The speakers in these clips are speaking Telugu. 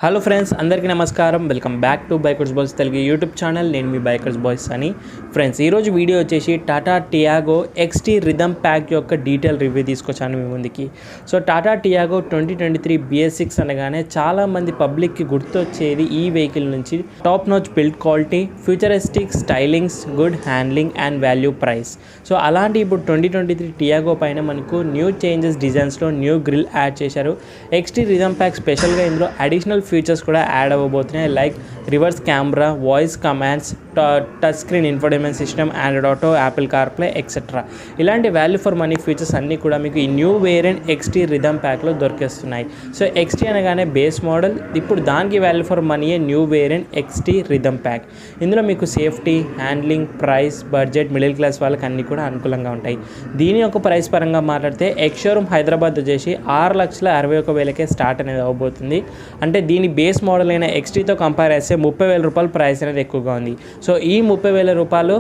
హలో ఫ్రెండ్స్, అందరికీ నమస్కారం. Welcome back to bikers boys Telugu YouTube channel. నేను మీ బైకర్స్ బాయ్స్ అని. ఫ్రెండ్స్, ఈరోజు వీడియో వచ్చేసి Tata Tiago XT Rhythm pack యొక్క డీటెయిల్ రివ్యూ తీసుకొచ్చాను మీ ముందుకి. సో టాటా టియాగో 2023 BS6 అనగానే చాలామంది పబ్లిక్కి గుర్తొచ్చేది ఈ వెహికల్ నుంచి top notch build quality, futuristic stylings, good handling and value price. So అలాంటి ఇప్పుడు 2023 టియాగో పైన మనకు న్యూ చేంజెస్ డిజైన్స్లో న్యూ గ్రిల్ యాడ్ చేశారు. XT రిథమ్ ప్యాక్ స్పెషల్గా ఇందులో అడిషనల్ ఫీచర్స్ కూడా యాడ్ అవ్వబోతున్నాయి. Like reverse camera, voice commands, touch screen infotainment system, Android Auto, Apple CarPlay etcetera. ఇలాంటి వాల్యూ ఫర్ మనీ ఫీచర్స్ అన్నీ కూడా మీకు ఈ న్యూ వేరియంట్ XT రిథమ్ ప్యాక్లో దొరికేస్తున్నాయి. సో XT అనగానే బేస్ మోడల్, ఇప్పుడు దానికి వాల్యూ ఫర్ మనీయే new variant XT Rhythm pack. ఇందులో మీకు safety, handling, price, budget, middle class వాళ్ళకి అన్నీ కూడా అనుకూలంగా ఉంటాయి. దీని యొక్క ప్రైస్ పరంగా మాట్లాడితే ఎక్స్-షోరూమ్ హైదరాబాద్ వచ్చేసి 6,61,000కే స్టార్ట్ అనేది అవ్వబోతుంది. అంటే దీని బేస్ మోడల్ అయిన XTతో కంపేర్ చేస్తే 30,000 రూపాయల ప్రైస్ అనేది ఎక్కువగా ఉంది. సో ఈ 30,000 రూపాయలు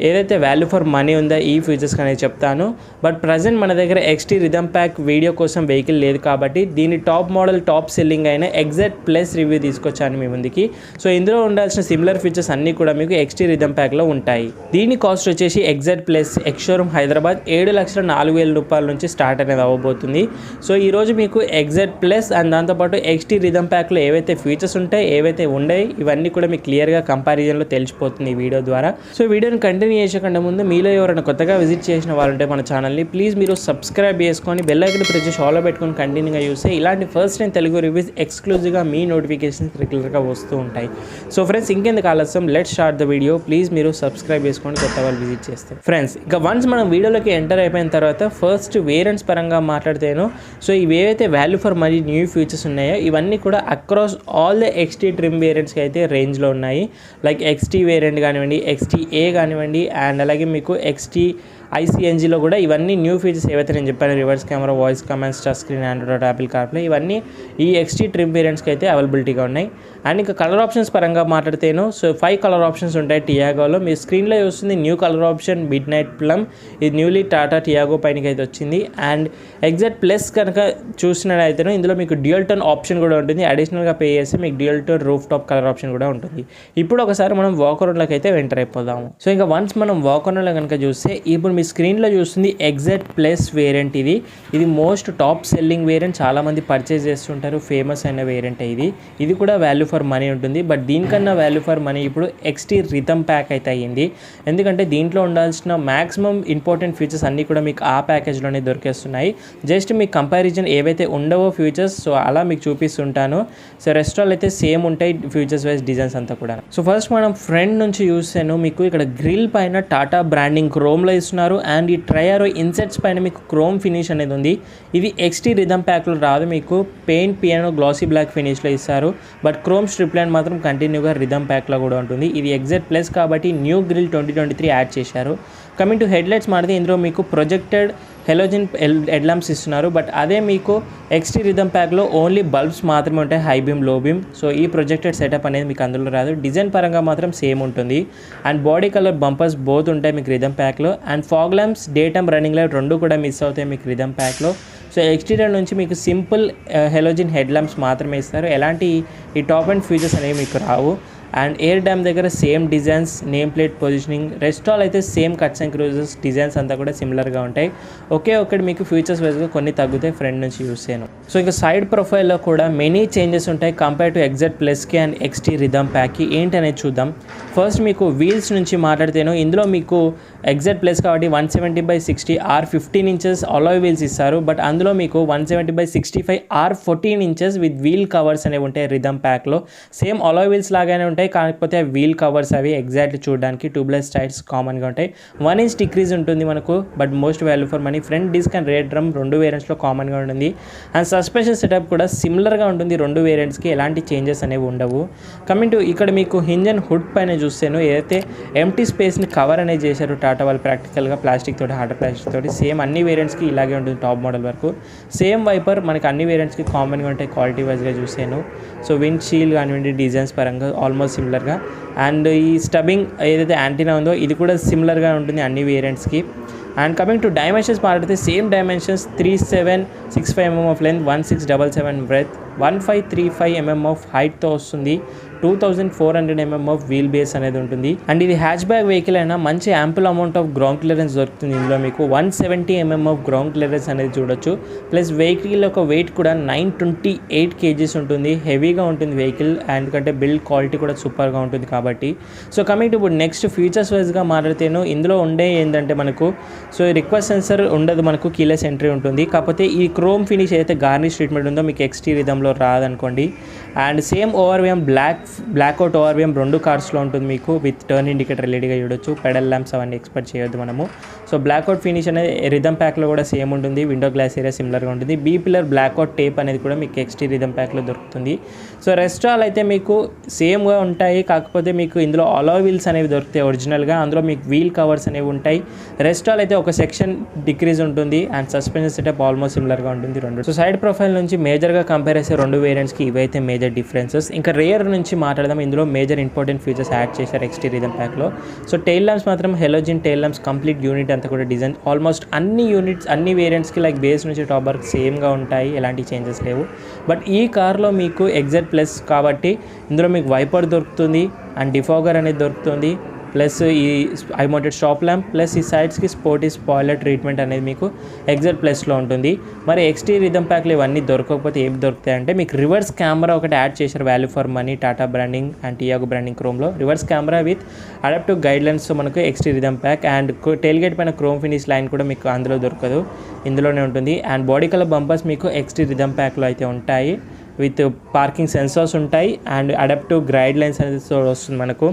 ఏదైతే వాల్యూ ఫర్ మనీ ఉందో ఈ ఫీచర్స్ అనేది చెప్తాను. బట్ ప్రజెంట్ మన దగ్గర XT రిథమ్ ప్యాక్ వీడియో కోసం వెహికల్ లేదు కాబట్టి దీని టాప్ మోడల్, టాప్ సెల్లింగ్ అయిన XZ+ రివ్యూ తీసుకొచ్చాను మీ ముందుకి. సో ఇందులో ఉండాల్సిన సిమిలర్ ఫీచర్స్ అన్నీ కూడా మీకు XT రిథమ్ ప్యాక్లో ఉంటాయి. దీని కాస్ట్ వచ్చేసి XZ+ ఎక్స్-షోరూమ్ హైదరాబాద్ 7,04,000 రూపాయల నుంచి స్టార్ట్ అనేది అవ్వబోతుంది. సో ఈరోజు మీకు XZ+ అండ్ దాంతోపాటు XT రిథమ్ ప్యాక్లో ఏవైతే ఫీచర్స్ ఉంటాయి, ఏవైతే ఉన్నాయి, ఇవన్నీ కూడా మీకు క్లియర్గా కంపారిజన్లో తెలిసిపోతుంది ఈ వీడియో ద్వారా. సో వీడియోని కంటిన్యూ చేసే ముందు మీలో ఎవరైనా కొత్తగా విజిట్ చేసిన వాళ్ళంటే మన ఛానల్ని ప్లీజ్ మీరు సబ్స్క్రైబ్ చేసుకొని బెల్ ఐకాన్ ప్రెస్ చేసి ఆల్ పెట్టుకొని కంటిన్యూగా చూస్తే ఇలాంటి ఫస్ట్ టైం తెలుగు రివ్యూస్ ఎక్స్క్లూజివ్గా మీ నోటిఫికేషన్స్ రెగ్యులర్గా వస్తూ ఉంటాయి. సో ఫ్రెండ్స్, ఇంకెందుకు ఆలస్యం, let's start the video. Please మీరు సబ్స్క్రైబ్ చేసుకొని కొత్త వాళ్ళు విజిట్ చేస్తే. ఫ్రెండ్స్, ఇక వన్స్ మనం వీడియోలోకి ఎంటర్ అయిపోయిన తర్వాత ఫస్ట్ వేరియంట్స్ పరంగా మాట్లాడితేను, సో ఇవేవైతే value for money new features ఉన్నాయో ఇవన్నీ కూడా across all the XT trim వేరియంట్స్కి అయితే రేంజ్లో ఉన్నాయి. లైక్ XT వేరియంట్ కానివ్వండి, XT-A కానివ్వండి, అండ్ అలాగే మీకు XT ICNGలో కూడా ఇవన్నీ న్యూ ఫీచర్స్ ఏవైతే నేను చెప్పాను, reverse camera, voice commands, touch screen, Android, Apple CarPlay, ఇవన్నీ ఈ XT ట్రిమ్ వేరియంట్స్కి అయితే అవైలబిలిటీగా ఉన్నాయి. అండ్ ఇంకా కలర్ ఆప్షన్స్ పరంగా మాట్లాడితేను, సో 5 కలర్ ఆప్షన్స్ ఉంటాయి టియాగోలో. మీ స్క్రీన్లో చూస్తుంది new colour option mid night plum, ఇది న్యూలీ టాటా టియాగో పైనకి అయితే వచ్చింది. అండ్ XZ+ కనుక చూసినట్టయితే ఇందులో మీకు డ్యూయల్ టోన్ ఆప్షన్ కూడా ఉంటుంది. అడిషనల్గా పే చేస్తే మీకు dual tone roof top colour option కూడా ఉంటుంది. ఇప్పుడు ఒకసారి మనం వాకరౌండ్లోకి అయితే ఎంటర్ అయిపోదాము. సో ఇంకా వన్స్ మనం వాకరౌండ్లో కనుక చూస్తే ఇప్పుడు మీ స్క్రీన్లో చూస్తుంది XZ+ వేరియంట్. ఇది మోస్ట్ టాప్ సెల్లింగ్ వేరియంట్, చాలామంది పర్చేస్ చేస్తుంటారు, ఫేమస్ అయిన వేరియంట్ ఇది కూడా వాల్యూ ఫర్ మనీ ఉంటుంది. బట్ దీనికన్నా వాల్యూ ఫర్ మనీ ఇప్పుడు XT రిథమ్ ప్యాక్ అయితే అయ్యింది. ఎందుకంటే దీంట్లో ఉండాల్సిన మ్యాక్సిమం ఇంపార్టెంట్ ఫీచర్స్ అన్నీ కూడా మీకు ఆ ప్యాకేజ్లోనే దొరికేస్తున్నాయి. జస్ట్ మీకు కంపారిజన్ ఏవైతే ఉండవో ఫీచర్స్, సో అలా మీకు చూపిస్తుంటాను. సో రెస్టాల్ అయితే సేమ్ ఉంటాయి ఫీచర్స్ వైజ్, డిజైన్స్ అంతా కూడా. సో ఫస్ట్ మనం ఫ్రంట్ నుంచి చూసాను, మీకు ఇక్కడ గ్రిల్ పైన టాటా బ్రాండింగ్ క్రోమ్లో ఇస్తున్నారు. అండ్ ఈ ట్రయారో ఇన్సెట్స్ పైన మీకు క్రోమ్ ఫినిష్ అనేది ఉంది. ఇది XT రిథమ్ ప్యాక్లో రాదు, మీకు పెయింట్ పియానో గ్లాసీ బ్లాక్ ఫినిష్లో ఇస్తారు. బట్ క్రోమ్ స్ట్రిప్ లైన్ మాత్రం కంటిన్యూగా రిథమ్ ప్యాక్లో కూడా ఉంటుంది. ఇది XZ+ కాబట్టి న్యూ గ్రిల్ 2023 యాడ్ చేశారు. కమింగ్ టు హెడ్ లైట్స్ మాడితే ఇందులో మీకు ప్రొజెక్టెడ్ హెలోజన్ హెడ్ ల్యాంప్స్ ఇస్తున్నారు. బట్ అదే మీకు XT రిథమ్ ప్యాక్లో ఓన్లీ బల్బ్స్ మాత్రమే ఉంటాయి, high beam, low beam. So ఈ ప్రొజెక్టెడ్ సెటప్ అనేది మీకు అందులో రాదు. డిజైన్ పరంగా మాత్రం సేమ్ ఉంటుంది. And body colour bumpers both ఉంటాయి మీకు రిథమ్ ప్యాక్లో. And fog lamps, day time, running light రెండు కూడా మిస్ అవుతాయి మీకు రిథమ్ ప్యాక్లో. సో ఎక్స్టీరియర్ నుంచి మీకు సింపుల్ హెలోజన్ హెడ్ ల్యాంప్స్ మాత్రమే ఇస్తారు. ఎలాంటి ఈ టాప్ అండ్ ఫీచర్స్ అనేవి మీకు రావు. అండ్ ఎయిర్ డ్యామ్ దగ్గర same designs, name plate positioning, rest all అయితే same cuts and creases, designs అంతా కూడా సిమిలర్గా ఉంటాయి. ఒక్కటి మీకు ఫీచర్స్ వైజ్గా కొన్ని తగ్గుతాయి ఫ్రంట్ నుంచి యూస్ చేయను. సో ఇంకా సైడ్ ప్రొఫైల్లో కూడా మెనీ చేంజెస్ ఉంటాయి కంపేర్ టు XZ+కి అండ్ XT రిథమ్ ప్యాక్కి. ఏంటనేది చూద్దాం. ఫస్ట్ మీకు వీల్స్ నుంచి మాట్లాడితేనో ఇందులో మీకు XZ+ కాబట్టి 170/60 R15 ఇంచెస్ అలాయ్ వీల్స్ ఇస్తారు. బట్ అందులో మీకు 170/65 R14 inches with wheel covers అనేవి ఉంటాయి రిథమ్ ప్యాక్లో. సేమ్ అలాయ్ వీల్స్ లాగానే ఉంటాయి, కాకపోతే వీల్ కవర్స్ అవి ఎగ్జాక్ట్లీ చూడడానికి ట్యూబ్లెస్ టైర్స్ కామన్గా ఉంటాయి. 1 ఇంచ్ డిక్రీజ్ ఉంటుంది మనకు, but most value for money. Front disc and rear drum రెండు వేరియంట్స్లో కామన్గా ఉంటుంది. అండ్ సస్పెన్షన్ సెటప్ కూడా సిమిలర్గా ఉంటుంది రెండు వేరియంట్స్కి, ఎలాంటి చేంజెస్ అనేవి ఉండవు. కమింగ్ టు ఇక్కడ మీకు హింజ్ అండ్ హుడ్ పైన చూస్తాను, ఏదైతే ఎంటీ స్పేస్ని కవర్ అనేది చేశారు టాటా వాళ్ళు ప్రాక్టికల్గా ప్లాస్టిక్ తోటి, హార్డ్ ప్లాస్టిక్ తోటి. సేమ్ అన్ని వేరియంట్స్కి ఇలాగే ఉంటుంది టాప్ మోడల్ వరకు. సేమ్ వైపర్ మనకి అన్ని వేరియంట్స్కి కామన్గా ఉంటాయి క్వాలిటీ వైజ్గా చూసాను. సో విండ్ షీల్డ్ కానివ్వండి, డిజైన్స్ పరంగా ఆల్మోస్ట్ సిమిలర్గా. అండ్ ఈ స్టబ్బింగ్ ఏదైతే యాంటీనా ఉందో ఇది కూడా సిమిలర్గా ఉంటుంది అన్ని వేరియంట్స్కి. అండ్ కమింగ్ టు డైమెన్షన్స్ మాట్లాడితే same dimensions 3765 mm of length, 1677 breadth, 1535 mm of హైట్తో వస్తుంది. 2400 mm ఆఫ్ వీల్ బేస్ అనేది ఉంటుంది. అండ్ ఇది హ్యాచ్ బ్యాక్ వెహికల్ అయినా మంచి ample amount of ground clearance దొరుకుతుంది. ఇందులో మీకు 170 mm ఆఫ్ గ్రౌండ్ క్లియరెన్స్ అనేది చూడొచ్చు. ప్లస్ వెహికల్ యొక్క వెయిట్ కూడా 928 kgs ఉంటుంది. హెవీగా ఉంటుంది వెహికల్, ఎందుకంటే బిల్డ్ క్వాలిటీ కూడా సూపర్గా ఉంటుంది కాబట్టి. సో కమింగ్ టు ఇప్పుడు నెక్స్ట్ ఫీచర్స్ వైజ్గా మాట్లాడితేను ఇందులో ఉండే ఏంటంటే మనకు సో రిక్వెస్ట్ సెన్సర్ ఉండదు, మనకు కీలెస్ ఎంట్రీ ఉంటుంది. కాకపోతే ఈ క్రోమ్ ఫినిష్ అయితే గార్నిష్ ట్రీట్మెంట్ ఉందో మీకు ఎక్స్టీ రిథంలో రాదనుకోండి. And same ORVM blackout ORVM 2 కార్స్లో ఉంటుంది మీకు, విత్ టర్న్ ఇండికేటర్ ఎల్ఈడీగా చూడొచ్చు. పెడల్ ల్యాంప్స్ అవన్నీ ఎక్స్పెక్ట్ చేయొద్దు మనము. సో బ్లాక్అవుట్ ఫినిష్ అనేది రిథమ్ ప్యాక్లో కూడా సేమ్ ఉంటుంది. విండో గ్లాస్ ఏరియా సిమిలర్గా ఉంటుంది. బీ పిల్లర్ బ్లాక్అవుట్ టేప్ అనేది కూడా మీకు ఎక్స్టీ రిథమ్ ప్యాక్లో దొరుకుతుంది. సో రెస్టాల్ అయితే మీకు సేమ్గా ఉంటాయి, కాకపోతే మీకు ఇందులో అలాయ్ వీల్స్ అనేవి దొరుకుతాయి ఒరిజినల్గా. అందులో మీకు వీల్ కవర్స్ అనేవి ఉంటాయి. రెస్టాల్ అయితే ఒక సెక్షన్ డిక్రీజ్ ఉంటుంది. అండ్ సస్పెన్షన్ సెటప్ ఆల్మోస్ట్ సిమిలర్గా ఉంటుంది రెండు. సో సైడ్ ప్రొఫైల్ నుంచి మేజర్గా కంపేర్ చేసే 2 వేరియంట్స్కి ఇవైతే మేజర్ డిఫరెన్సెస్. ఇంకా రేర్ నుంచి మాట్లాడదాం. ఇందులో మేజర్ ఇంపార్టెంట్ ఫీచర్స్ యాడ్ చేశారు ఎక్స్టీ రిథమ్ ప్యాక్లో. సో టైల్ ల్యాంప్స్ మాత్రం halogen tail lamps, complete unit అంతా కూడా డిజైన్ ఆల్మోస్ట్ అన్ని యూనిట్స్ అన్ని వేరియంట్స్కి లైక్ బేస్ నుంచి టాప్ వరకు సేమ్గా ఉంటాయి, ఎలాంటి చేంజెస్ లేవు. బట్ ఈ కార్లో మీకు ఎగ్జెట్ ప్లస్ కాబట్టి ఇందులో మీకు వైపర్ దొరుకుతుంది అండ్ డిఫాగర్ అనేది దొరుకుతుంది. ప్లస్ ఈ I mounted stop lamp, plus ఈ సైడ్స్కి స్పోర్టీ స్పాయిలర్ ట్రీట్మెంట్ అనేది మీకు ఎగ్జెట్ ప్లస్లో ఉంటుంది. మరి ఎక్స్టీ రిథమ్ ప్యాక్లో ఇవన్నీ దొరకకపోతే ఏం దొరుకుతాయంటే మీకు రివర్స్ కెమెరా ఒకటి యాడ్ చేశారు. Value for money Tata branding and Tiago branding క్రోమ్లో రివర్స్ కెమెరా విత్ అడాప్టివ్ గైడ్లైన్స్తో మనకు XT rhythm pack. And tail gate పైన క్రోమ్ ఫినిష్ లైన్ కూడా మీకు అందులో దొరకదు, ఇందులోనే ఉంటుంది. అండ్ బాడీ కలర్ బంపర్స్ మీకు ఎక్స్టీ రిథమ్ ప్యాక్లో అయితే ఉంటాయి, విత్ పార్కింగ్ సెన్సార్స్ ఉంటాయి అండ్ అడాప్టివ్ గైడ్ లైన్స్ అనేది వస్తుంది మనకు.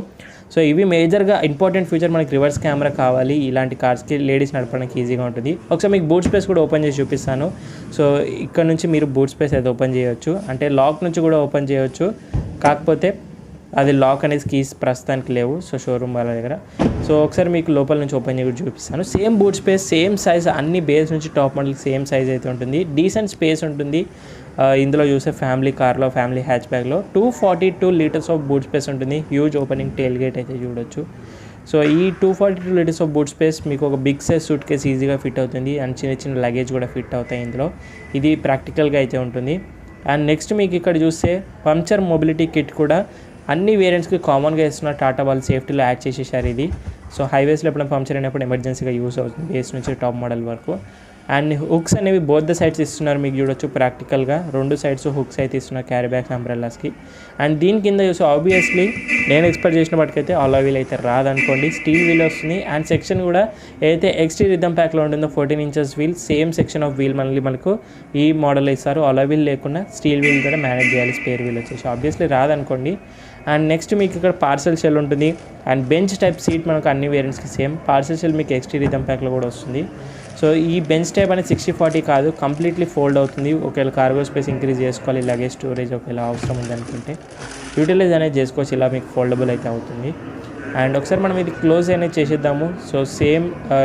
సో ఇవి మేజర్గా ఇంపార్టెంట్ ఫీచర్. మనకి రివర్స్ కెమెరా కావాలి ఇలాంటి కార్స్కి, లేడీస్ నడపడానికి ఈజీగా ఉంటుంది. ఒకసారి మీకు బూట్ స్పేస్ కూడా ఓపెన్ చేసి చూపిస్తాను. సో ఇక్కడ నుంచి మీరు బూట్ స్పేస్ అయితే ఓపెన్ చేయొచ్చు, అంటే లాక్ నుంచి కూడా ఓపెన్ చేయొచ్చు. కాకపోతే అది లాక్ అనేది కీస్ ప్రస్తుతానికి లేవు సో షోరూమ్ వాళ్ళ దగ్గర. సో ఒకసారి మీకు లోపల నుంచి ఓపెన్ చేసి చూపిస్తాను. Same boot space, same size, అన్ని బేస్ నుంచి టాప్ మోడల్కి సేమ్ సైజ్ అయితే ఉంటుంది. డీసెంట్ స్పేస్ ఉంటుంది. ఇందులో చూసే ఫ్యామిలీ కార్లో, ఫ్యామిలీ హ్యాచ్ బ్యాగ్లో 242 లీటర్స్ ఆఫ్ బూట్ స్పేస్ ఉంటుంది. హ్యూజ్ ఓపెనింగ్ టెయిల్ గేట్ అయితే చూడొచ్చు. సో ఈ 242 లీటర్స్ ఆఫ్ బూట్ స్పేస్ మీకు ఒక బిగ్ సైజ్ సూట్ కేస్ ఈజీగా ఫిట్ అవుతుంది. అండ్ చిన్న చిన్న లగేజ్ కూడా ఫిట్ అవుతాయి ఇందులో. ఇది ప్రాక్టికల్గా అయితే ఉంటుంది. అండ్ నెక్స్ట్ మీకు ఇక్కడ చూస్తే పంక్చర్ మొబిలిటీ కిట్ కూడా అన్ని వేరియంట్స్కి కామన్గా ఇస్తున్న టాటా వాళ్ళు సేఫ్టీలో యాడ్ చేసేసారు ఇది. సో హైవేస్లో ఎప్పుడైనా పంక్చర్ అయినప్పుడు ఎమర్జెన్సీగా యూస్ అవుతుంది బేస్ నుంచి టాప్ మోడల్ వరకు. అండ్ హుక్స్ అనేవి బోత్ ద సైడ్స్ ఇస్తున్నారు, మీకు చూడొచ్చు ప్రాక్టికల్గా 2 సైడ్స్ హుక్స్ అయితే ఇస్తున్నారు క్యారీ బ్యాగ్స్ అంబ్రెల్లాస్కి. అండ్ దీని కింద చూసి ఆబ్వియస్లీ నేను ఎక్స్పెక్ట్ చేసిన వాటికైతే అలా వీల్ అయితే రాదనుకోండి, స్టీల్ వీల్ వస్తుంది. అండ్ సెక్షన్ కూడా ఏదైతే ఎక్స్టీ రిథమ్ ప్యాక్లో ఉంటుందో 14 inches wheel, same section of wheel మనకు ఈ మోడల్ ఇస్తారు. అలా వీల్ లేకుండా స్టీల్ వీల్ కూడా మేనేజ్ చేయాలి, స్పేర్ వీల్ వచ్చేసి ఆబ్వియస్లీ రాదనుకోండి. అండ్ నెక్స్ట్ మీకు ఇక్కడ పార్సల్ షెల్ ఉంటుంది. అండ్ బెంచ్ టైప్ సీట్ మనకు అన్ని వేరియంట్స్కి సేమ్. పార్సల్ షెల్ మీకు ఎక్స్టీ రిథమ్ ప్యాక్లో కూడా వస్తుంది. సో ఈ బెంచ్ టైప్ అనేది 60-40 కాదు, కంప్లీట్లీ ఫోల్డ్ అవుతుంది. ఒకవేళ కార్గో స్పేస్ ఇంక్రీజ్ చేసుకోవాలి, లగేజ్ స్టోరేజ్ ఒకవేళ అవసరం ఉందనుకుంటే యూటిలైజ్ అనేది చేసుకోవచ్చు, ఇలా మీకు ఫోల్డబుల్ అయితే అవుతుంది. అండ్ ఒకసారి మనం ఇది క్లోజ్ అనేది చేసేద్దాము. సో సేమ్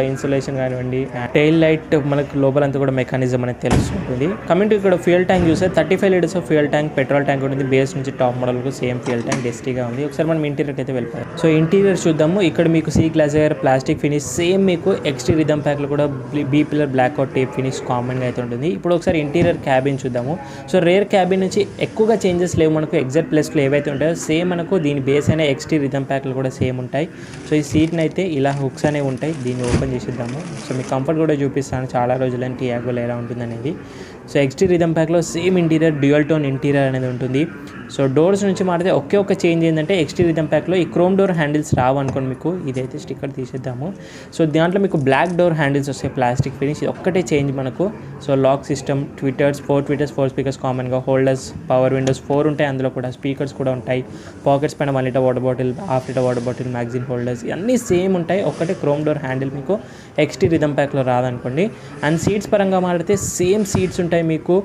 ఇన్సులేషన్ కానివ్వండి, టైల్ లైట్ మనకు లోపలంతా కూడా మెకానిజం అనేది తెలుస్తుంటుంది. కమింగ్ టు ఇక్కడ ఫ్యూయల్ ట్యాంక్ చూస్తే 35 litres of fuel tank, petrol tank ఉంటుంది. బేస్ నుంచి టాప్ మోడల్కు సేమ్ ఫ్యూయల్ ట్యాంక్ డెస్టీగా ఉంది. ఒకసారి మనం ఇంటీరియర్ అయితే వెళ్ళిపోయాం. సో ఇంటీరియర్ చూద్దాము. ఇక్కడ మీకు సీ గ్లాస్ దగ్గర ప్లాస్టిక్ ఫినిష్, సేమ్ మీకు ఎక్స్టీ రిథమ్ ప్యాక్లో కూడా B pillar blackout tape finish కామన్గా అయితే ఉంటుంది. ఇప్పుడు ఒకసారి ఇంటీరియర్ క్యాబిన్ చూద్దాము. సో రేర్ క్యాబిన్ నుంచి ఎక్కువగా చేంజెస్ లేవు మనకు. ఎగ్జాక్ట్ ప్లేస్లో ఏవైతే ఉంటాయో సేమ్ మనకు దీని బేస్ అయిన ఎక్స్టీ రిథమ్ ప్యాక్లు కూడా సేమ్ ఉంటాయి. సో ఈ సీట్ని అయితే ఇలా హుక్స్ అనేవి ఉంటాయి, దీన్ని ఓపెన్ చేసిద్దాము. సో మీకు కంఫర్ట్ కూడా చూపిస్తాను చాలా రోజులని టియాగోలో ఎలా ఉంటుంది అనేది. సో ఎక్స్టీ రిథమ్ ప్యాక్లో same interior, dual tone interior అనేది ఉంటుంది. సో డోర్స్ నుంచి మాట్లాడితే ఒకే ఒక చేంజ్ ఏంటంటే ఎక్స్టీ రిథమ్ ప్యాక్లో ఈ క్రోమ్ డోర్ హ్యాండిల్స్ రావు అనుకోండి మీకు. ఇదైతే స్టిక్కర్ తీసేద్దాము. సో దాంట్లో మీకు బ్లాక్ డోర్ హ్యాండిల్స్ వస్తాయి, ప్లాస్టిక్ ఫినిష్. ఇది ఒక్కటే చేంజ్ మనకు. So lock system, tweeters, 4 speakers కామన్గా, హోల్డర్స్, పవర్ విండోస్ 4 ఉంటాయి. అందులో కూడా స్పీకర్స్ కూడా ఉంటాయి. పాకెట్స్ పైన 1 litre water bottle, half litre water bottle, magazine holders ఇవన్నీ సేమ్ ఉంటాయి. ఒక్కటే క్రోమ్ డోర్ హ్యాండిల్ మీకు ఎక్స్టీ రిథమ్ ప్యాక్లో రాదనుకోండి. అండ్ సీట్స్ పరంగా మాట్లాడితే సేమ్ సీట్స్ ఉంటాయి మీకు.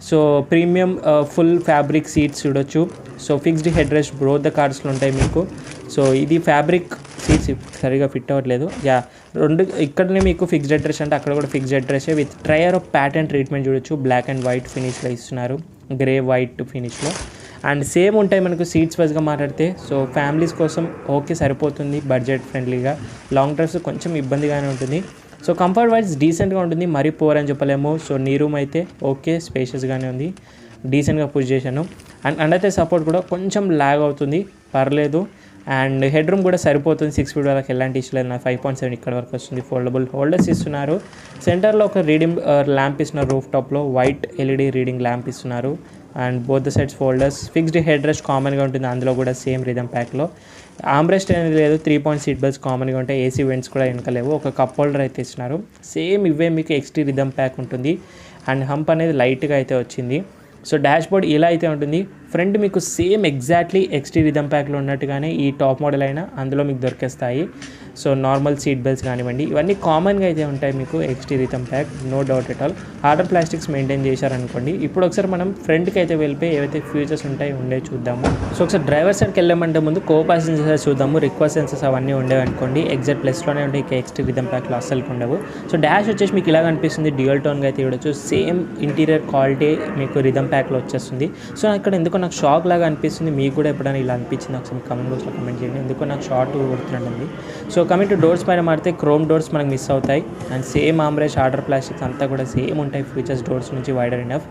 So premium full fabric seats చూడొచ్చు. So fixed head rest both the కార్స్లో ఉంటాయి మీకు. సో ఇది ఫ్యాబ్రిక్ సీట్స్ సరిగా ఫిట్ అవ్వట్లేదు. ఇక్కడనే మీకు ఫిక్స్డ్ హెడ్ రెస్ట్ అంటే అక్కడ కూడా fixed head rest with Trier of pattern treatment చూడొచ్చు. బ్లాక్ అండ్ వైట్ ఫినిష్లో ఇస్తున్నారు, గ్రే వైట్ ఫినిష్లో. అండ్ సేమ్ ఉంటాయి మనకు సీట్స్ వైజ్గా మాట్లాడితే. సో ఫ్యామిలీస్ కోసం ఓకే సరిపోతుంది, బడ్జెట్ ఫ్రెండ్లీగా. లాంగ్ డ్రైవ్స్ కొంచెం ఇబ్బందిగానే ఉంటుంది. సో కంఫర్ట్ వైజ్ డీసెంట్గా ఉంటుంది, మరీ పోర్ అని చెప్పలేము. సో నీ రూమ్ అయితే ఓకే స్పేషియస్గానే ఉంది. డీసెంట్గా పుష్ చేశాను. అండ్ అండర్ సపోర్ట్ కూడా కొంచెం ల్యాగ్ అవుతుంది, పర్లేదు. అండ్ హెడ్ రూమ్ కూడా సరిపోతుంది, 6 ఫీట్ వరకు ఎలాంటి ఇష్యూ లేదు. 5.7 ఇక్కడ వరకు వస్తుంది. ఫోల్డబుల్ హోల్డర్స్ ఇస్తున్నారు. సెంటర్లో ఒక రీడింగ్ ల్యాంప్ ఇస్తున్నారు, రూఫ్ టాప్లో వైట్ ఎల్ఈడి రీడింగ్ ల్యాంప్ ఇస్తున్నారు. And both the sides folders. Fixed head rest కామన్గా ఉంటుంది అందులో కూడా, సేమ్ రిథమ్ ప్యాక్లో. ఆమ్రెస్ట్ అనేది లేదు, 3 పాయింట్ సీట్ బెల్ట్స్ కామన్గా ఉంటాయి. ఏసీ వెంట్స్ కూడా వెనకలేవు. ఒక కప్ హోల్డర్ అయితే ఇస్తున్నారు. సేమ్ ఇవే మీకు ఎక్స్టీ రిథమ్ ప్యాక్ ఉంటుంది. అండ్ హంప్ అనేది లైట్గా అయితే వచ్చింది. సో డాష్ బోర్డ్ ఇలా అయితే ఉంటుంది. ఫ్రంట్ మీకు సేమ్ ఎగ్జాక్ట్లీ ఎక్స్టీ రిథమ్ ప్యాక్లో ఉన్నట్టుగానే ఈ టాప్ మోడల్ అయినా అందులో మీకు దొరికేస్తాయి. సో నార్మల్ సీట్ బెల్ట్స్ కానివ్వండి, ఇవన్నీ కామన్గా అయితే ఉంటాయి మీకు XT rhythm pack, no doubt at all. Harder plastics maintain చేశారనుకోండి. ఇప్పుడు ఒకసారి మనం ఫ్రంట్కి అయితే వెళ్ళిపోయి ఏవైతే ఫ్యూచర్స్ ఉంటాయి ఉండే చూద్దాము. సో ఒకసారి డ్రైవర్ సైడ్కి వెళ్ళామంటే ముందు కో ప్యాసింజర్స్ చూద్దాము. రిక్వెస్ట్ సెన్సర్స్ అవన్నీ ఉండేవి అనుకోండి, ఎగ్జాక్ట్ ప్లస్లోనే ఉంటాయి. ఎక్స్టీ రిథమ్ ప్యాక్లో అస్సలు ఉండవు. సో డాష్ వచ్చేసి మీకు ఇలా కనిపిస్తుంది, డ్యూయల్ టోన్గా అయితే చూడొచ్చు. సేమ్ ఇంటీరియర్ క్వాలిటీ మీకు రిథమ్ ప్యాక్లో వచ్చేస్తుంది. సో ఇక్కడ ఎందుకో నాకు షాక్ లాగా అనిపిస్తుంది. మీకు కూడా ఎప్పుడైనా ఇలా అనిపించింది ఒకసారి కామెంట్ బాక్స్లో కమెంట్ చేయండి. ఎందుకో నాకు షార్ట్ కొడుతున్నట్టుంది. సో కమింగ్ టు డోర్స్ పైన మారితే క్రోమ్ డోర్స్ మనకు మిస్ అవుతాయి. And same armrest, harder plastics అంతా కూడా సేమ్ ఉంటాయి. ఫీచర్స్ డోర్స్ నుంచి wider enough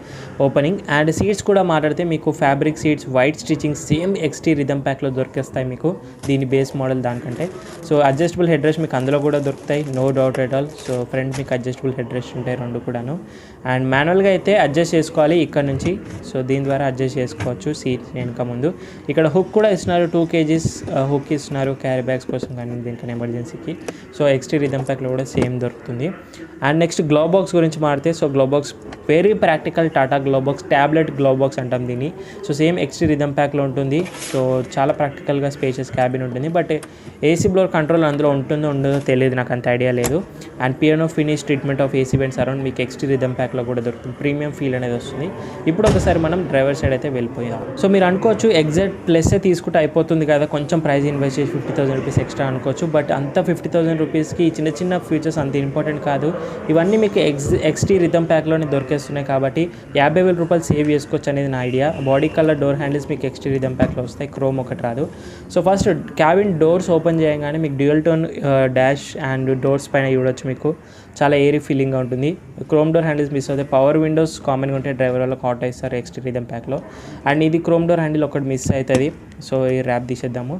opening. And seats కూడా మాట్లాడితే మీకు fabric seats, white stitching, same XT rhythm ప్యాక్లో దొరికేస్తాయి మీకు, దీని బేస్ మోడల్ దానికంటే. సో అడ్జస్టబుల్ హెడ్ రెస్ట్ మీకు అందులో కూడా దొరుకుతాయి, no doubt at all. So front మీకు అడ్జస్టబుల్ హెడ్ రెస్ట్ ఉంటాయి రెండు కూడాను. అండ్ మాన్యువల్గా అయితే అడ్జస్ట్ చేసుకోవాలి ఇక్కడ నుంచి. సో దీని ద్వారా అడ్జస్ట్ చేసుకోవచ్చు సీట్ వెనక ముందు. ఇక్కడ హుక్ కూడా ఇస్తున్నారు, 2 kgs హుక్ ఇస్తున్నారు క్యారీ బ్యాగ్స్ కోసం కానీ దీనికన్నా ఎమర్జెన్సీకి. సో ఎక్స్టీ రిథమ్ ప్యాక్లో కూడా సేమ్ దొరుకుతుంది. అండ్ నెక్స్ట్ గ్లో బాక్స్ గురించి మాడితే, so glove box very practical Tata glove box, tablet glove box అంటాం దీన్ని. సో సేమ్ ఎక్స్టీ రిథమ్ ప్యాక్లో ఉంటుంది. సో చాలా ప్రాక్టికల్గా స్పేషియస్ క్యాబిన్ ఉంటుంది. బట్ ఏసీ బ్లోర్ కంట్రోల్ అందులో ఉంటుందో ఉండదో తెలియదు, నాకు అంత ఐడియా లేదు. And piano finish treatment of AC vents around మీకు ఎక్స్టీ రిథమ్ ప్యాక్లో కూడా దొరుకుతుంది. ప్రీమియం ఫీల్ అనేది వస్తుంది. ఇప్పుడు ఒకసారి మనం డ్రైవర్ సైడ్ అయితే వెళ్ళిపోయాం. సో మీరు అనుకోవచ్చు ఎగ్జాక్ట్ ప్లస్సే తీసుకుంటే అయిపోతుంది కదా, కొంచెం ప్రైస్ ఇన్వెస్ట్ చేసి 50,000 రూపీస్ ఎక్స్ట్రా అనుకోవచ్చు. బట్ అంత 50,000 రూపీస్కి చిన్న చిన్న ఫీచర్స్ అంత ఇంపార్టెంట్ కాదు. ఇవన్నీ మీకు ఎక్స్టీ రిథమ్ ప్యాక్లోనే దొరికేస్తున్నాయి కాబట్టి 50,000 రూపాయలు సేవ్ చేసుకోవచ్చు అనేది నా idea. Body colour door handles మీకు ఎక్స్టీ రిథమ్ ప్యాక్లో వస్తాయి, క్రోమ్ ఒకటి రాదు. So first cabin doors open చేయగానే మీకు dual tone dash and doors పైన చూడొచ్చు, మీకు చాలా ఏరీ ఫీలింగ్గా ఉంటుంది. క్రోమ్ డోర్ హ్యాండిల్స్ మిస్ అవుతాయి. పవర్ విండోస్ కామన్గా ఉంటాయి, డ్రైవర్ వాళ్ళకి ఆటో ఇస్తారు ఎక్స్టీ రిథమ్ ప్యాక్లో. అండ్ ఇది క్రోమ్ డోర్ హ్యాండిల్ ఒకటి మిస్ అవుతుంది. సో ఈ ర్యాప్ తీసేద్దాము.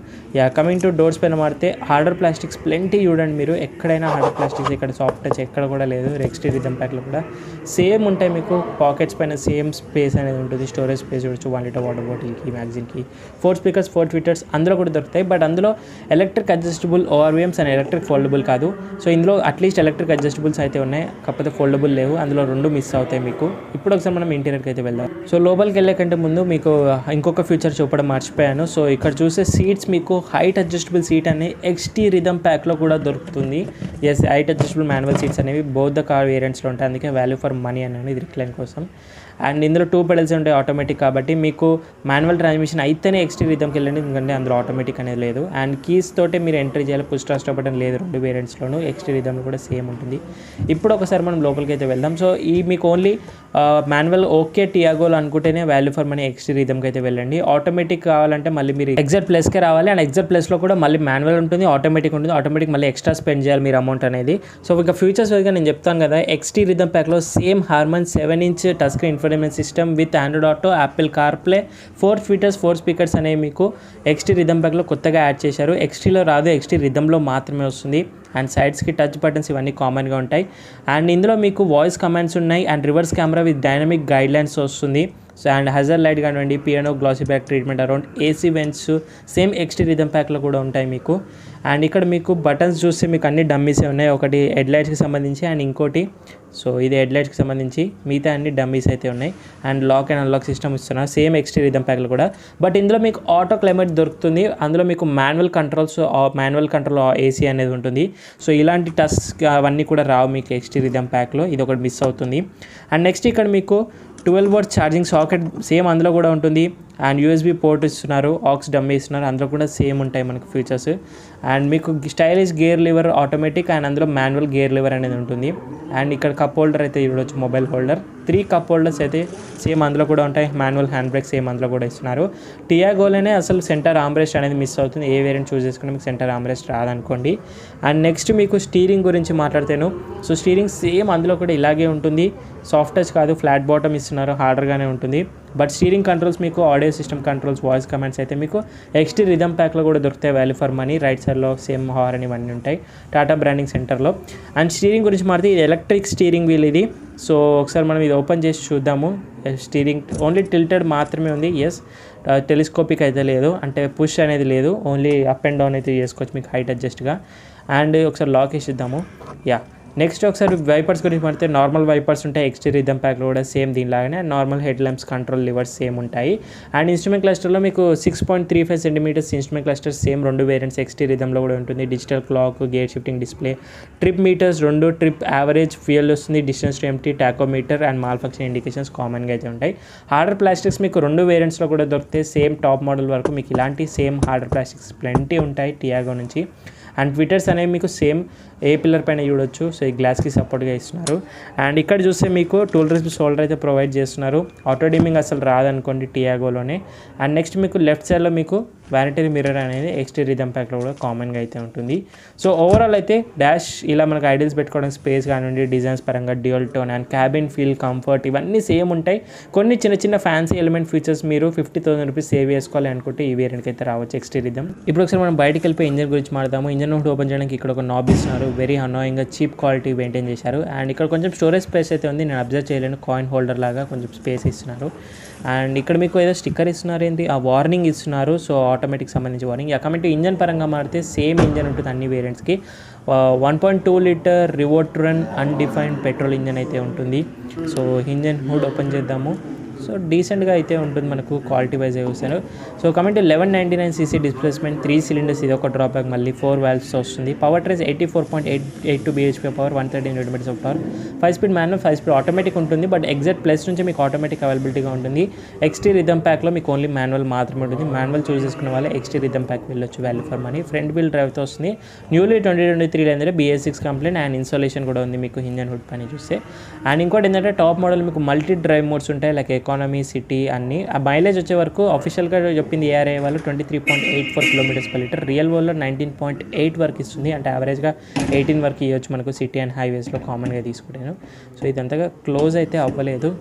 కమింగ్ టు డోర్స్ పైన మారితే హార్డర్ ప్లాస్టిక్స్ ప్లెంటీ చూడండి మీరు, ఎక్కడైనా హార్డర్ ప్లాస్టిక్స్, ఇక్కడ సాఫ్ట్ టచ్ ఎక్కడ కూడా లేదు. ఎక్స్టీ రిథమ్ ప్యాక్లో కూడా సేమ్ ఉంటాయి మీకు. పాకెట్స్ పైన సేమ్ స్పేస్ అనేది ఉంటుంది, స్టోరేజ్ స్పేస్ చూడొచ్చు. 1 లీటర్ వాటర్ బాటిల్కి, మ్యాగజైన్కి. 4 స్పీకర్స్, 4 ట్విట్టర్స్ అందులో కూడా దొరుకుతాయి. బట్ అందులో electric adjustable ORVMs and electric foldable కాదు. సో ఇందులో అట్లీస్ట్ ఎలక్ట్రిక్ అడ్జస్టబుల్స్ అయితే ఉన్నాయి, కాకపోతే ఫోల్డబుల్ లేవు. అందులో 2 మిస్ అవుతాయి మీకు. ఇప్పుడు ఒకసారి మనం ఇంటీరియర్కి అయితే వెళ్దాం. సో లోపలికి వెళ్ళే కంటే ముందు మీకు ఇంకొక ఫీచర్ చూపడం మర్చిపోయాను. సో ఇక్కడ చూసే సీట్స్ మీకు హైట్ అడ్జస్టబుల్ సీట్ అనే ఎక్స్టీ రిథమ్ ప్యాక్లో కూడా దొరుకుతుంది. Yes, height adjustable manual seats అనేవి బోత్ ద కార్ వేరియంట్స్లో ఉంటాయి, అందుకే వాల్యూ ఫర్ మనీ అనేది ఇది రిక్లైన్ కోసం. అండ్ ఇందులో 2 పెడల్స్ ఉంటాయి ఆటోమేటిక్ కాబట్టి, మీకు మాన్యువల్ ట్రాన్స్మిషన్ అయితేనే ఎక్స్టీ రిథమ్కి వెళ్ళండి, ఎందుకంటే అందులో ఆటోమేటిక్ అనేది లేదు. అండ్ కీస్ తోటే మీరు ఎంట్రీ చేయాలి, పుష్ స్టార్ట్ బటన్ లేదు 2 వేరియంట్స్లోనూ. ఎక్స్టీ రిథమ్లో కూడా సేమ్ ఉంటుంది. ఇప్పుడు ఒకసారి మనం లోపలికి అయితే వెళ్దాం. సో ఈ మీకు ఓన్లీ మాన్యువల్ ఓకే టియాగోలో అనుకుంటేనే వాల్యూ ఫర్ మనీ ఎక్స్టీ రిథమ్కి అయితే వెళ్ళండి. ఆటోమేటిక్ కావాలంటే మళ్ళీ మీరు ఎగ్జాక్ట్ ప్లస్కే రావాలి. అండ్ ఎగ్జాక్ట్ ప్లస్లో కూడా మళ్ళీ మాన్యువల్ ఉంటుంది, ఆటోమేటిక్ ఉంటుంది. ఆటోమేటిక్ మళ్ళీ ఎక్స్ట్రా స్పెండ్ చేయాలి మీరు అమౌంట్ అనేది. సో ఇంకా ఫ్యూచర్స్ వైజ్గా నేను చెప్తాను కదా, ఎక్స్టీ రిథమ్ ప్యాక్లో same Harman 7-inch touch screen infotainment system with Android Auto, Apple CarPlay, 4 tweeters, 4 speakers అనేవి మీకు ఎక్స్టీ రిథమ్ ప్యాక్లో కొత్తగా యాడ్ చేశారు. ఎక్స్టీలో రాదు, ఎక్స్టీ రిథమ్లో మాత్రమే వస్తుంది. అండ్ సైడ్స్కి టచ్ బటన్స్ ఇవన్నీ కామన్గా ఉంటాయి. అండ్ ఇందులో మీకు వాయిస్ కమాండ్స్ ఉన్నాయి. And reverse camera with dynamic guidelines వస్తుంది. సో అండ్ హజర్ లైట్ కానివ్వండి, piano glossy back treatment around AC vents same XT rhythm ప్యాక్లో కూడా ఉంటాయి మీకు. అండ్ ఇక్కడ మీకు బటన్స్ చూస్తే మీకు అన్ని డమ్మీసే ఉన్నాయి, ఒకటి హెడ్ లైట్స్కి సంబంధించి అండ్ ఇంకోటి సో ఇది హెడ్ లైట్స్కి సంబంధించి, మిగతా అన్ని డమ్మీస్ అయితే ఉన్నాయి. And lock and unlock system ఇస్తున్నారు సేమ్ ఎక్స్టీ రిథమ్ ప్యాక్లో కూడా. బట్ ఇందులో మీకు ఆటో క్లైమేట్ దొరుకుతుంది, అందులో మీకు మాన్యువల్ కంట్రోల్ ఏసీ అనేది ఉంటుంది. సో ఇలాంటి టచ్ అవన్నీ కూడా రావు మీకు ఎక్స్టీ రిథమ్ ప్యాక్లో, ఇది ఒకటి మిస్ అవుతుంది. అండ్ నెక్స్ట్ ఇక్కడ మీకు 12V ఛార్జింగ్ సాకెట్ సేమ్ అందులో కూడా ఉంటుంది. అండ్ యూఎస్బీ పోర్ట్ ఇస్తున్నారు, ఆక్స్ డమ్మీ ఇస్తున్నారు, అందులో కూడా సేమ్ ఉంటాయి మనకు ఫీచర్స్. అండ్ మీకు stylish gear lever automatic, and అందులో మాన్యువల్ గేర్ లివర్ అనేది ఉంటుంది. అండ్ ఇక్కడ కప్ హోల్డర్ అయితే చూడవచ్చు, మొబైల్ హోల్డర్. 3 కప్ హోల్డర్స్ అయితే సేమ్ అందులో కూడా ఉంటాయి. మాన్యువల్ హ్యాండ్ బ్రేక్ సేమ్ అందులో కూడా ఇస్తున్నారు. టియాగోలోనే అసలు సెంటర్ ఆర్మ్రెస్ట్ అనేది మిస్ అవుతుంది, ఏ వేరియంట్ చూస్ చేసుకుంటే మీకు సెంటర్ ఆర్మ్రెస్ట్ రాదనుకోండి. అండ్ నెక్స్ట్ మీకు స్టీరింగ్ గురించి మాట్లాడితేను, సో స్టీరింగ్ సేమ్ అందులో కూడా ఇలాగే ఉంటుంది, సాఫ్ట్ టచ్ కాదు, ఫ్లాట్ బాటమ్ ఇస్తున్నారు, హార్డర్గానే ఉంటుంది. బట్ స్టీరింగ్ కంట్రోల్స్ మీకు audio system controls, voice commands అయితే మీకు XT రిథమ్ ప్యాక్లో కూడా దొరుకుతాయి. Value for money. రైట్ సైడ్లో సేమ్ హార్న్ ఇవన్నీ ఉంటాయి టాటా బ్రాండింగ్ సెంటర్లో. అండ్ స్టీరింగ్ గురించి మాట్లాడితే ఇది ఎలక్ట్రిక్ స్టీరింగ్ వీల్ ఇది. సో ఒకసారి మనం ఇది ఓపెన్ చేసి చూద్దాము. స్టీరింగ్ ఓన్లీ టిల్టెడ్ మాత్రమే ఉంది. ఎస్, టెలిస్కోపిక్ అయితే లేదు, అంటే పుష్ అనేది లేదు, ఓన్లీ అప్ అండ్ డౌన్ అయితే చేసుకోవచ్చు మీకు హైట్ అడ్జస్ట్గా. అండ్ ఒకసారి లాక్ వేసి ఇద్దాము. యా, నెక్స్ట్ ఒకసారి వైపర్స్ గురించి మాట్లాడితే నార్మల్ వైపర్స్ ఉంటాయి XT రిథమ్ ప్యాక్లో కూడా సేమ్ దీనిలాగానే. Normal head lamps, control levers same ఉంటాయి. అండ్ ఇన్స్ట్రుమెంట్ క్లస్టర్లో మీకు 6.35 centimetres instrument cluster same 2 variants XT రిథమ్లో కూడా ఉంటుంది. Digital clock, gear shifting display, trip meters 2, trip average, fuel వస్తుంది, distance to empty, tachometer and malfunction indications కామన్గా అయితే ఉంటాయి. హార్డర్ ప్లాస్టిక్స్ మీకు 2 వేరియంట్స్లో కూడా దొరుకుతాయి. సేమ్ టాప్ మోడల్ వరకు మీకు ఇలాంటి సేమ్ హార్డర్ ప్లాస్టిక్స్ ప్lenty ఉంటాయి టియాగో నుంచి. అండ్ ట్విటర్స్ అనేవి మీకు సేమ్ ఏ పిల్లర్ పైన చూడొచ్చు. సో ఈ గ్లాస్కి సపోర్ట్గా ఇస్తున్నారు. అండ్ ఇక్కడ చూస్తే మీకు టూల్ రిస్ట్ షోల్డర్ అయితే ప్రొవైడ్ చేస్తున్నారు. ఆటో డిమింగ్ అసలు రాదనుకోండి టియాగోలోనే. అండ్ నెక్స్ట్ మీకు లెఫ్ట్ సైడ్లో మీకు వ్యానిటరీ మిర్రర్ అనేది XT రిథమ్ ప్యాక్లో కూడా కామన్గా అయితే ఉంటుంది. సో ఓవరాల్ అయితే డాష్ ఇలా మనకు ఐడియల్స్ పెట్టుకోవడానికి స్పేస్ కానివ్వండి, డిజైన్స్ పరంగా dual tone and cabin feel, comfort ఇవన్నీ సేమ్ ఉంటాయి. కొన్ని చిన్న చిన్న ఫ్యాన్సీ ఎలిమెంట్ ఫీచర్స్ మీరు 50,000 రూపీస్ సేవ్ చేసుకోవాలి అనుకుంటే ఈ వేరియంట్కి అయితే రావచ్చు XT రిథమ్. ఇప్పుడు ఒకసారి మనం బయటకు వెళ్ళిపోయి ఇంజన్ గురించి మాట్లాడదాము. ఇంజన్ హుడ్ ఓపెన్ చేయడానికి ఇక్కడ ఒక నాబ్ ఇస్తున్నారు. వెరీ అనాయింగ్గా చీప్ క్వాలిటీ మెయింటైన్ చేశారు. అండ్ ఇక్కడ కొంచెం స్టోరేజ్ స్పేస్ అయితే ఉంది, నేను అబ్జర్వ్ చేయలేను. కాయిన్ హోల్డర్ లాగా కొంచెం స్పేస్ ఇస్తున్నారు. అండ్ ఇక్కడ మీకు ఏదో స్టిక్కర్ ఇస్తున్నారు, ఏంటి ఆ వార్నింగ్ ఇస్తున్నారు. సో ఆటోమేటిక్ సంబంధించి వార్నింగ్. కాబట్టి ఇంజన్ పరంగా మారితే సేమ్ ఇంజన్ ఉంటుంది అన్ని వేరియంట్స్కి. 1.2 litre Revotron undefined petrol engine అయితే ఉంటుంది. సో ఇంజన్ హుడ్ ఓపెన్ చేద్దాము. సో డీసెంట్గా అయితే ఉంటుంది మనకు క్వాలిటీ వైజ్ చూసాను. So coming to 1199cc displacement, 3 cylinders, ఇది ఒక డ్రాబ్యాక్. మళ్ళీ 4 వాల్వ్స్ వస్తుంది. Power trace 84.82 bhp power, 130 Nm of power, 5 speed manual, 5 speed automatic ఉంటుంది. బట్ ఎగ్జాక్ట్ ప్లస్ నుంచి మీకు ఆటోమేటిక్ అవైలబిలిటీగా ఉంటుంది. XT రిథమ్ ప్యాక్లో మీకు ఓన్లీ మాన్యువల్ మాత్రమే ఉంటుంది. మాన్యువల్ చూస్ చేసుకున్న వాళ్ళే XT రిథమ్ ప్యాక్ వెళ్ళొచ్చు value for money. Front wheel డ్రైవ్తో వస్తుంది. న్యూలీ 2023 ఏంటంటే BS6 కంప్లైంట్ అండ్ ఇన్స్టాలేషన్ కూడా ఉంది మీకు ఇంజన్ హుడ్ పని చూస్తే. అండ్ ఇంకోటి ఏంటంటే టాప్ మోడల్ మీకు మల్టీ డ్రైవ్ మోడ్స్ ఉంటాయి, లైక్ ఎకానమీ, సిటీ అన్ని. ఆ మైలేజ్ వచ్చే వరకు ఆఫీషియల్గా చెప్పింది ARAI వాళ్ళు 23.84 km/లీటర్, రియల్ వరల్డ్లో 19.8 వరకు ఇస్తుంది. అంటే యావరేజ్గా 18 వరకు ఇవ్వచ్చు మనకు సిటీ అండ్ హైవేస్లో కామన్గా తీసుకుంటాను. సో ఇదంతగా క్లోజ్ అయితే అవ్వలేదు,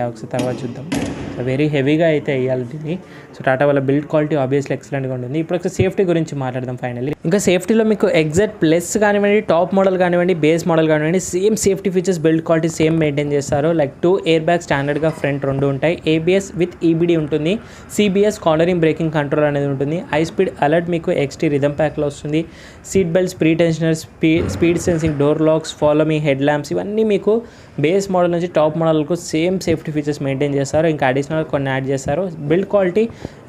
ఒకసారి తర్వాత చూద్దాం. సో వెరీ హెవీగా అయితే వేయాలి దీన్ని. సో టాటా వాళ్ళ బిల్డ్ క్వాలిటీ ఆబ్వియస్లీ ఎక్సలెంట్గా ఉంటుంది. ఇప్పుడు ఒకసారి సేఫ్టీ గురించి మాట్లాడదాం ఫైనల్లీ. ఇంకా సేఫ్టీలో మీకు ఎగ్జాక్ట్ ప్లస్ కానివ్వండి, టాప్ మోడల్ కానివ్వండి, బేస్ మోడల్ కానివ్వండి, same safety features, build quality same maintain చేస్తారు. లైక్ 2 ఎయిర్ బ్యాగ్ స్టాండర్డ్గా ఫ్రంట్ 2 ఉంటాయి. ABS విత్ EBD ఉంటుంది. CBS కార్నరింగ్ బ్రేకింగ్ కంట్రోల్ అనేది ఉంటుంది. హై స్పీడ్ అలర్ట్ మీకు XT రిథమ్ ప్యాక్లో వస్తుంది. Seat belts, pre tensioner, speed sensing, door locks, follow me, head lamps ఇవన్నీ మీకు బేస్ మోడల్ నుంచి టాప్ మోడల్కు సేమ్ సేఫ్టీ ఫీచర్స్ మెయింటైన్ చేస్తారు. ఇంకా అడిషనల్ కొన్ని యాడ్ చేస్తారు. బిల్డ్ క్వాలిటీ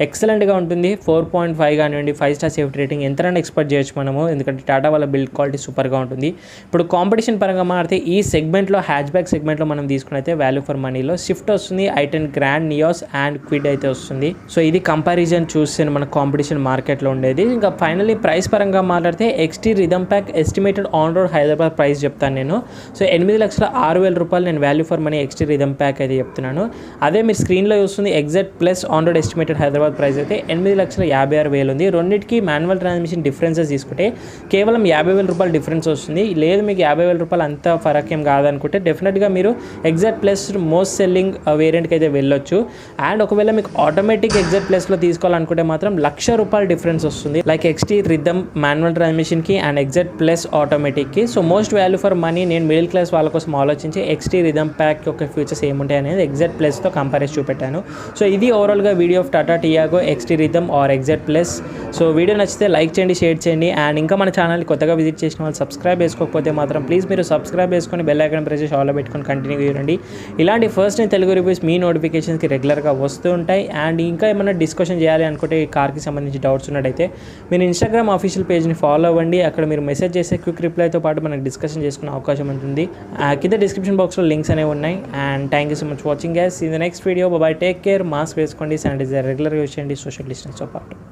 ఎక్సలెంట్గా ఉంటుంది. 4.5 కానివ్వండి, 5 స్టార్ సేఫ్టీ రేటింగ్ ఎంతైనా ఎక్స్పెక్ట్ చేయొచ్చు మనము, ఎందుకంటే టాటా వాళ్ళ బిల్డ్ క్వాలిటీ సూపర్గా ఉంటుంది. ఇప్పుడు కాంపిటీషన్ పరంగా మారితే ఈ సెగ్మెంట్లో, హ్యాచ్ బ్యాక్ సెగ్మెంట్లో మనం తీసుకున్నైతే వాల్యూ ఫర్ మనీలో స్విఫ్ట్ వస్తుంది, i10 grand, Nios and quid అయితే వస్తుంది. సో ఇది కంపారిజన్ చూస్తే మన కాంపిటీషన్ మార్కెట్లో ఉండేది. ఇంకా ఫైనల్లీ ప్రైస్ పరంగా మాట్లాడితే XT Rhythm pack estimated on road Hyderabad price చెప్తాను నేను. సో 8,06,000 రూపాయలు నేను value for money XT Rhythm pack అయితే చెప్తున్నాను. అదే మీరు స్క్రీన్లో చూస్తుంది exact plus on road estimated Hyderabad price అయితే 8,56,000 ఉంది. రెండింటికి మాన్యువల్ ట్రాన్స్మిషన్ డిఫరెన్సెస్ తీసుకుంటే కేవలం 50,000 రూపాయలు డిఫరెన్స్ వస్తుంది. లేదు మీకు 50,000 రూపాయలు అంత ఫరక్ ఏం కాదనుకుంటే డెఫినెట్గా మీరు ఎగ్జాక్ట్ ప్లస్ మోస్ట్ సెల్లింగ్ వేరియంట్కి అయితే వెళ్ళొచ్చు. అండ్ ఒకవేళ మీకు ఆటోమేటిక్ ఎగ్జాక్ట్ ప్లస్లో తీసుకోవాలనుకుంటే మాత్రం 1,00,000 రూపాయలు డిఫరెన్స్ వస్తుంది, లైక్ XT రిథమ్ మాన్యువల్ ట్రాన్స్మిషన్కి అండ్ ఎగ్జాక్ట్ ప్లస్ ఆటోమేటిక్కి. So most value for money నేను మిడిల్ క్లాస్ వాళ్ళ కోసం ఆలోచించి XT రిథమ్ ప్యాక్ యొక్క ఫీచర్స్ ఏముంటాయి అనేది ఎగ్జాక్ట్ ప్లస్తో కంపేర్ చూపెట్టాను. సో ఇది ఓవరాల్గా video of Tata Tiago XT Rhythm or exact plus. So video నచ్చితే లైక్ చేయండి, షేర్ చేయండి. అండ్ ఇంకా మన ఛానల్ని కొత్తగా విజిట్ చేసిన వాళ్ళు సబ్స్క్రైబ్ చేసుకోకపోతే మాత్రం ప్లీజ్ మీరు సబ్స్క్రైబ్ చేసుకొని బెల్ ఐకాన్ ప్రెస్ చేసి ఆల్లో పెట్టుకొని కంటిన్యూ చేయండి. ఇలాంటి ఫస్ట్ నేను తెలుగు రివ్యూస్ మీ నోటిఫికేషన్స్కి రెగ్యులర్గా వస్తూ ఉంటాయి. అండ్ ఇంకా ఏమైనా డిస్కషన్ చేయాలి అనుకుంటే ఈ కార్కి సంబంధించి డౌట్స్ ఉన్నట్టయితే మీరు ఇన్స్టాగ్రామ్ ఆఫీషియల్ పేజ్ని ఫాలో అవ్వండి. అక్కడ మీరు మెసేజ్ చేసే క్విక్ రిప్లైతో పాటు మనకు డిస్కషన్ చేసుకునే అవకాశం ఉంటుంది. కింద డిస్క్రిప్షన్ బాక్స్లో లింక్స్ అనేవి ఉన్నాయి. And thank you so much watching guys. In the next video. Bye take care. Mask వేసుకోండి, శానిటైజర్ రెగ్యులర్గా యూజ్ చేయండి, సోషల్ డిస్టెన్స్తో పాటు.